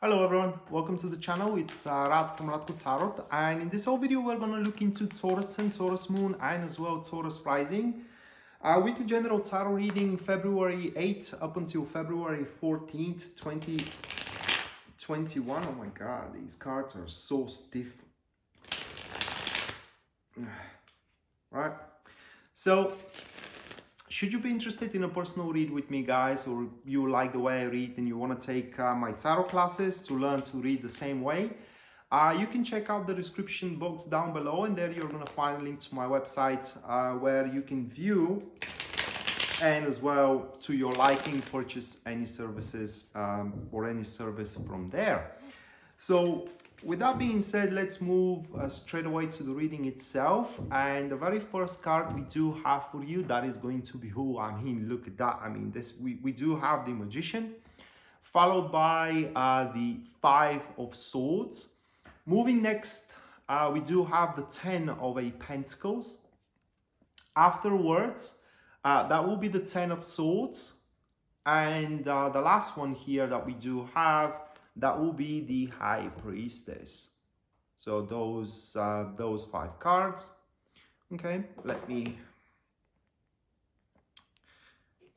Hello everyone, welcome to the channel. It's Rad from Radko Tarot, and in this whole video we're going to look into Taurus Sun, Taurus Moon and as well Taurus Rising. Weekly general tarot reading February 8th up until February 14th, 2021. Oh my god, these cards are so stiff. Right, so should you be interested in a personal read with me, guys, or you like the way I read and you want to take my tarot classes to learn to read the same way, you can check out the description box down below, and there you're going to find a link to my website where you can view and as well to your liking purchase any services or any service from there. So with that being said, let's move straight away to the reading itself. And the very first card we do have for you, that is going to be who? I mean, look at that. I mean, this we do have the Magician, followed by the Five of Swords. Moving next, we do have the Ten of Pentacles. Afterwards, that will be the Ten of Swords. And the last one here that we do have, that will be the High Priestess. So those five cards. Okay, let me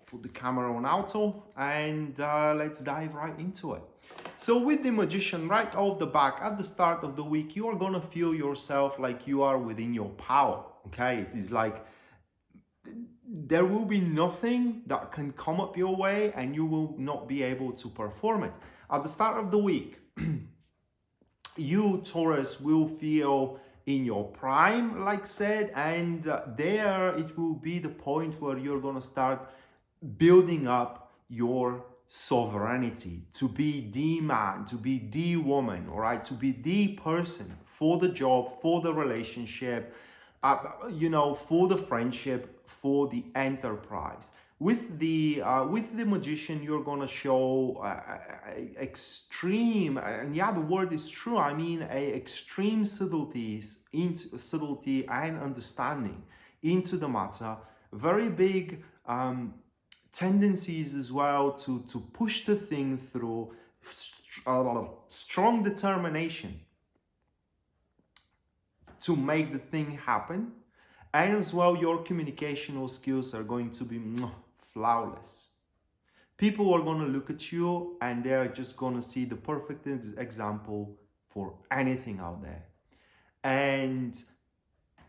put the camera on auto and let's dive right into it. So with the Magician, right off the back, at the start of the week, you are gonna feel yourself like you are within your power. Okay, it is like there will be nothing that can come up your way and you will not be able to perform it. At the start of the week, you, Taurus, will feel in your prime, like said, and there it will be the point where you're going to start building up your sovereignty, to be the man, to be the woman, all right, to be the person for the job, for the relationship, for the friendship, for the enterprise. With the Magician, you're gonna show extreme, and yeah, the word is true. I mean, extreme subtlety and understanding into the matter. Very big tendencies as well to push the thing through. Strong determination to make the thing happen, and as well your communicational skills are going to be flawless. People are going to look at you and they're just going to see the perfect example for anything out there. And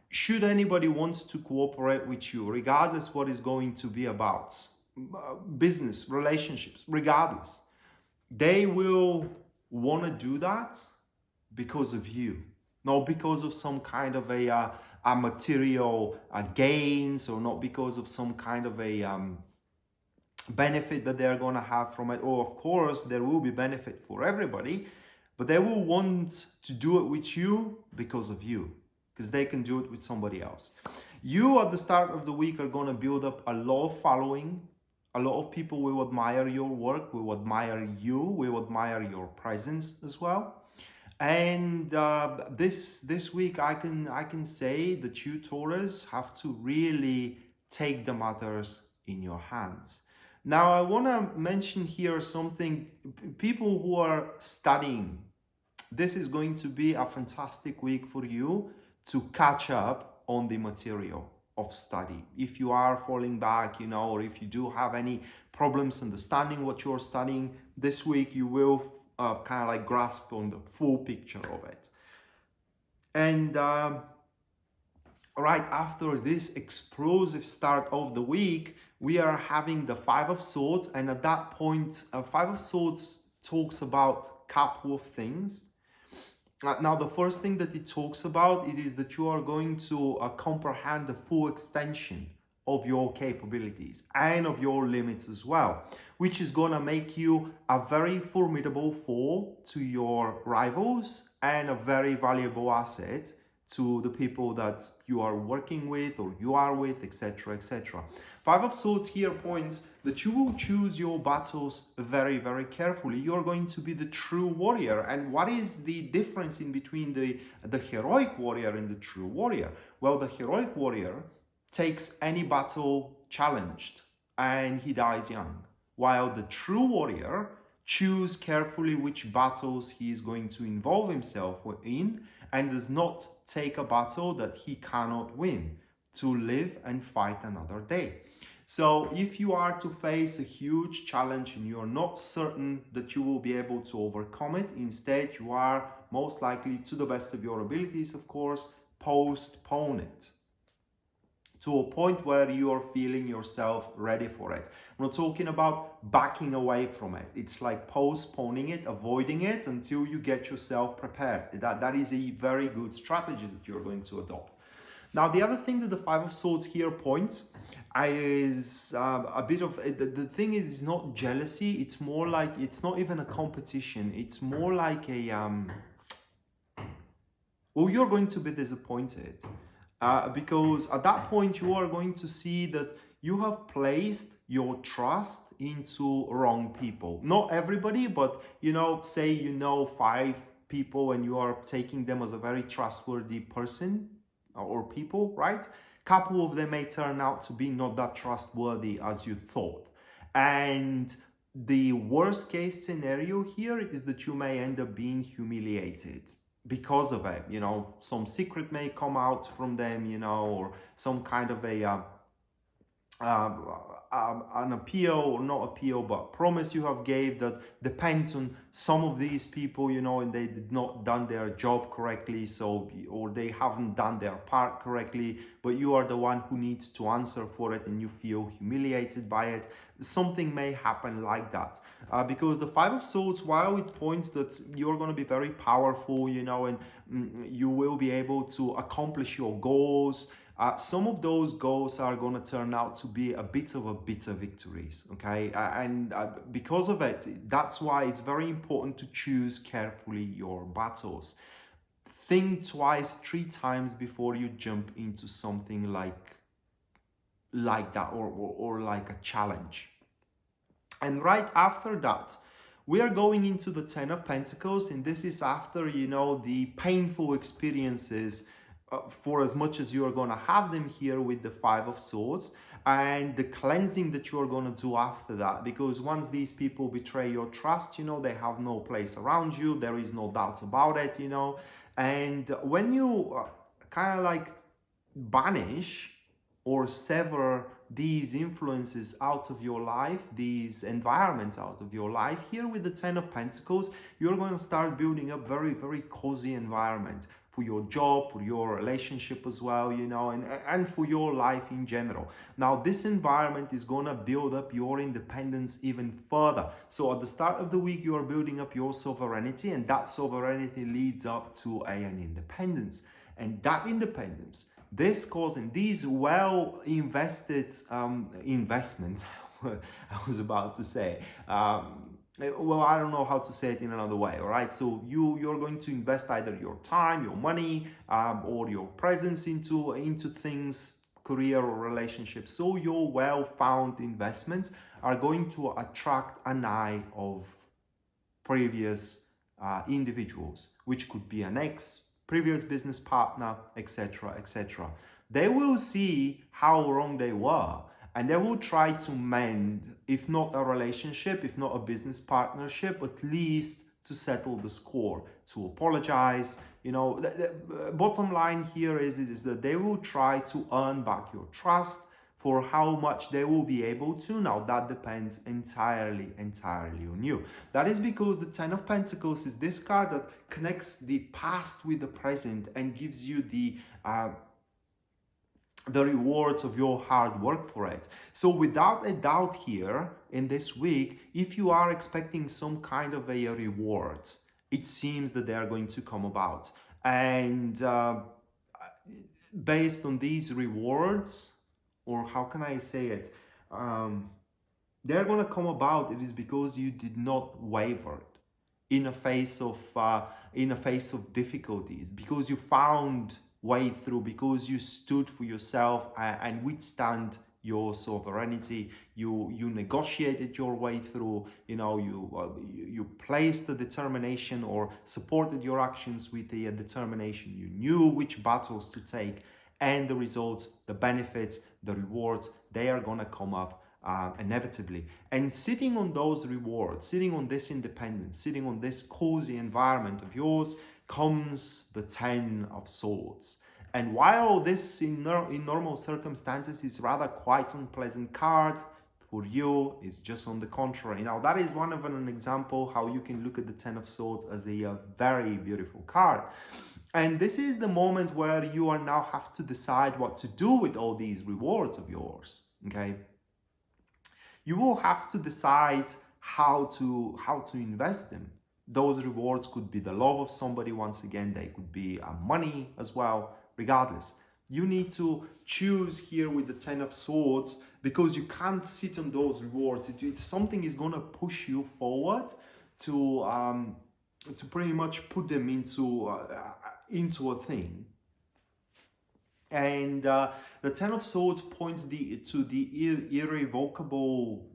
should anybody want to cooperate with you, regardless what is going to be about, business, relationships, regardless, they will want to do that because of you, not because of some kind of a material gains, or not because of some kind of a benefit that they're going to have from it. Or of course there will be benefit for everybody, but they will want to do it with you because of you, because they can do it with somebody else. You at the start of the week are going to build up a lot of following. A lot of people will admire your work, will admire you, will admire your presence as well. And this week I can say that you, Taurus, have to really take the matters in your hands. Now I want to mention here something. People who are studying, this is going to be a fantastic week for you to catch up on the material of study. If you are falling back, or if you do have any problems understanding what you're studying, this week you will kind of like grasp on the full picture of it. And right after this explosive start of the week, we are having the Five of Swords, and at that point, Five of Swords talks about a couple of things. Now, the first thing that it talks about, it is that you are going to comprehend the full extension of your capabilities and of your limits as well, which is going to make you a very formidable foe to your rivals and a very valuable asset to the people that you are working with or you are with, etc., etc. Five of Swords here points that you will choose your battles very, very carefully. You're going to be the true warrior. And what is the difference in between the heroic warrior and the true warrior? Well, the heroic warrior takes any battle challenged and he dies young, while the true warrior choose carefully which battles he is going to involve himself in, and does not take a battle that he cannot win to live and fight another day. So if you are to face a huge challenge and you're not certain that you will be able to overcome it, instead you are most likely, to the best of your abilities of course, postpone it to a point where you are feeling yourself ready for it. I'm not talking about backing away from it. It's like postponing it, avoiding it until you get yourself prepared. That is a very good strategy that you're going to adopt. Now, the other thing that the Five of Swords here points is a bit of, the thing is not jealousy. It's more like, it's not even a competition. It's more like a, well, you're going to be disappointed. Because at that point you are going to see that you have placed your trust into wrong people. Not everybody, but say 5 people and you are taking them as a very trustworthy person or people, right? Couple of them may turn out to be not that trustworthy as you thought. And the worst case scenario here is that you may end up being humiliated because of it. Some secret may come out from them, or some kind of a an appeal, or not appeal, but promise you have gave that depends on some of these people, and they did not done their job correctly, so, or they haven't done their part correctly, but you are the one who needs to answer for it and you feel humiliated by it. Something may happen like that, because the Five of Swords, while it points that you're going to be very powerful, and you will be able to accomplish your goals, some of those goals are going to turn out to be a bit of a bitter victories, okay? And because of it, that's why it's very important to choose carefully your battles. Think twice, 3 times before you jump into something like that, or like a challenge. And right after that, we are going into the 10 of Pentacles, and this is after, the painful experiences, for as much as you are going to have them here with the Five of Swords, and the cleansing that you are going to do after that. Because once these people betray your trust, they have no place around you. There is no doubt about it, And when you kind of like banish or sever these influences out of your life, these environments out of your life, here with the 10 of Pentacles, you're going to start building up very, very cozy environment for your job, for your relationship as well, and for your life in general. Now, this environment is going to build up your independence even further. So at the start of the week, you are building up your sovereignty, and that sovereignty leads up to an independence. And that independence, this causing these well invested investments, I was about to say, well, I don't know how to say it in another way, all right? So you're going to invest either your time, your money, or your presence into things, career or relationships. So your well-found investments are going to attract an eye of previous individuals, which could be an ex, previous business partner, etc., etc. They will see how wrong they were, and they will try to mend, if not a relationship, if not a business partnership, at least to settle the score, to apologize. The bottom line here is that they will try to earn back your trust. For how much they will be able to, now that depends entirely on you. That is because the 10 of Pentacles is this card that connects the past with the present and gives you the rewards of your hard work for it. So without a doubt here in this week, if you are expecting some kind of a reward, it seems that they are going to come about. And based on these rewards, or how can I say it, they're going to come about. It is because you did not waver in a face of difficulties, because you found way through, because you stood for yourself and withstand your sovereignty. You negotiated your way through. You placed the determination, or supported your actions with the determination. You knew which battles to take, and the results, the benefits, the rewards, they are gonna come up inevitably. And sitting on those rewards, sitting on this independence, sitting on this cozy environment of yours, comes the Ten of Swords. And while this in normal circumstances is rather quite unpleasant card, for you is just on the contrary. Now that is one of an example how you can look at the Ten of Swords as a very beautiful card. And this is the moment where you are now have to decide what to do with all these rewards of yours. Okay, you will have to decide how to invest them. Those rewards could be the love of somebody. Once again, they could be money as well. Regardless, you need to choose here with the Ten of Swords, because you can't sit on those rewards. It's something is going to push you forward to pretty much put them into a thing. And the Ten of Swords points to the irrevocable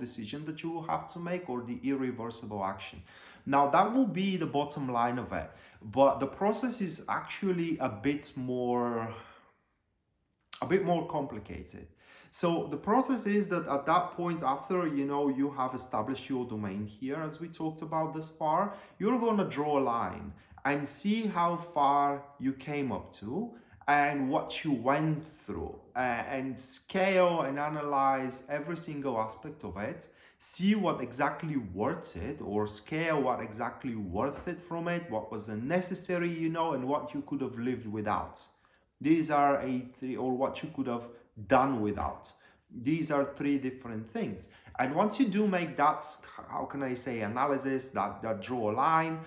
decision that you will have to make, or the irreversible action. Now that will be the bottom line of it, but the process is actually a bit more complicated. So the process is that at that point, after you have established your domain here, as we talked about this far, you're going to draw a line and see how far you came up to and what you went through, and scale and analyze every single aspect of it. See what exactly worth it, or scale what exactly worth it from it, what was unnecessary, and what you could have lived without. These are or what you could have done without. These are three different things. And once you do make that, how can I say, analysis, that draw a line,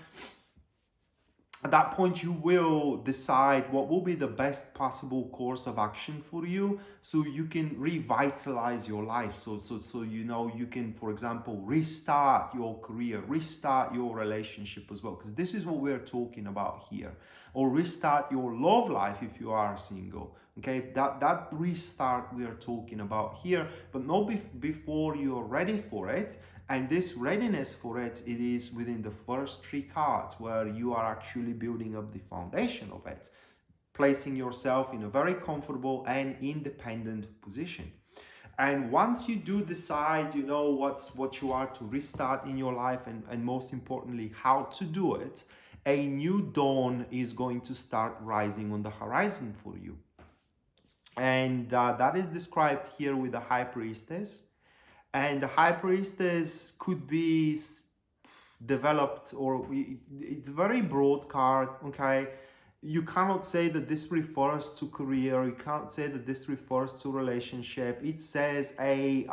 at that point you will decide what will be the best possible course of action for you, so you can revitalize your life. So you can, for example, restart your career, restart your relationship as well, because this is what we're talking about here. Or restart your love life if you are single. Okay, that restart we are talking about here, but not before you're ready for it. And this readiness for it is within the first three cards, where you are actually building up the foundation of it, placing yourself in a very comfortable and independent position. And once you do decide, what you are to restart in your life, and most importantly, how to do it, a new dawn is going to start rising on the horizon for you. And that is described here with the High Priestess. And the High Priestess could be developed, or it's a very broad card, okay? You cannot say that this refers to career. You can't say that this refers to relationship. It says a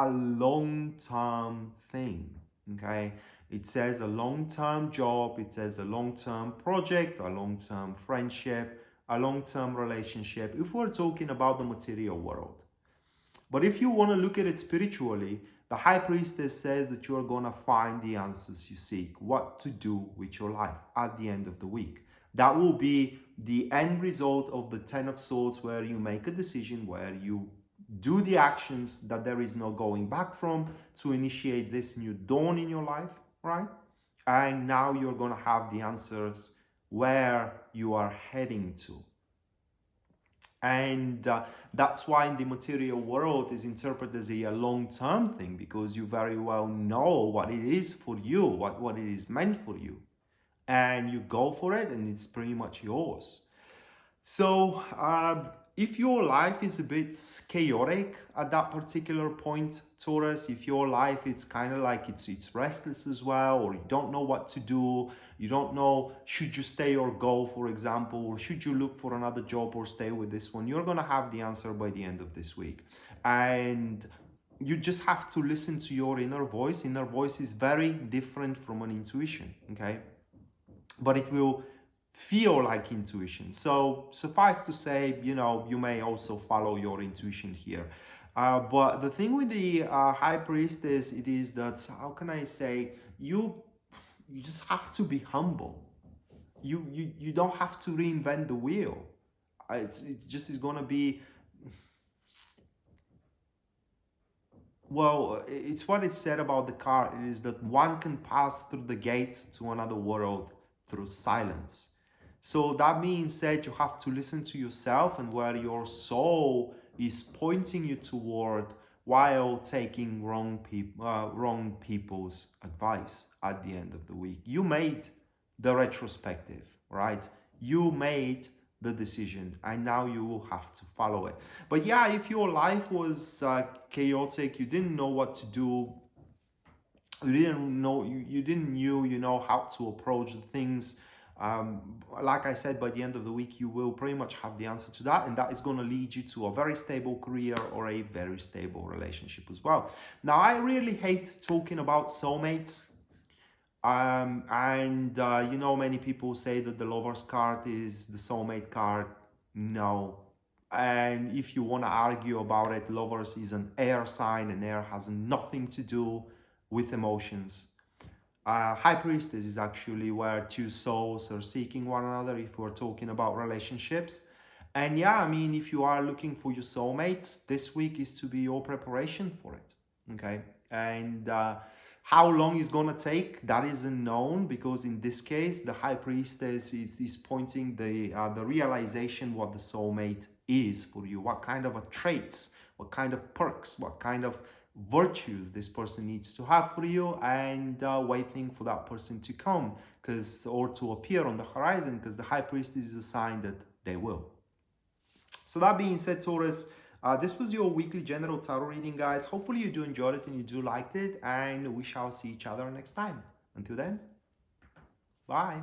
long-term thing, okay? It says a long-term job. It says a long-term project, a long-term friendship, a long-term relationship, if we're talking about the material world. But if you want to look at it spiritually, the High Priestess says that you're going to find the answers you seek, what to do with your life at the end of the week. That will be the end result of the Ten of Swords, where you make a decision, where you do the actions that there is no going back from, to initiate this new dawn in your life, right? And now you're going to have the answers where you are heading to. And that's why in the material world is interpreted as a long-term thing, because you very well know what it is for you, what it is meant for you, and you go for it, and it's pretty much yours. So if your life is a bit chaotic at that particular point, Taurus, if your life is kind of like it's restless as well, or you don't know what to do, you don't know, should you stay or go, for example, or should you look for another job or stay with this one, you're going to have the answer by the end of this week. And you just have to listen to your inner voice. Inner voice is very different from an intuition, okay? But it will feel like intuition. So suffice to say, you may also follow your intuition here. But the thing with the High Priestess, it is that, how can I say, you just have to be humble. You don't have to reinvent the wheel. It just is going to be, well, it's what it said about the card. It is that one can pass through the gate to another world through silence. So that means that you have to listen to yourself, and where your soul is pointing you toward while taking wrong people's advice at the end of the week. You made the retrospective, right? You made the decision and now you will have to follow it. But yeah, if your life was chaotic, you didn't know what to do, you didn't know you know how to approach the things, like I said, by the end of the week you will pretty much have the answer to that, and that is going to lead you to a very stable career or a very stable relationship as well. Now, I really hate talking about soulmates, you know, many people say that the Lover's card is the soulmate card. No. And if you want to argue about it, Lovers is an air sign, and air has nothing to do with emotions. High Priestess is actually where two souls are seeking one another if we're talking about relationships. And yeah, I mean, if you are looking for your soulmates, this week is to be your preparation for it. Okay. And how long it's gonna take, that is unknown, because in this case, the High Priestess is pointing the realization what the soulmate is for you, what kind of a traits, what kind of perks, what kind of virtues this person needs to have for you, and waiting for that person to come or to appear on the horizon, because the High Priestess is a sign that they will. So that being said, Taurus, this was your weekly general tarot reading, guys. Hopefully you do enjoy it and you do liked it, and we shall see each other next time. Until then, bye.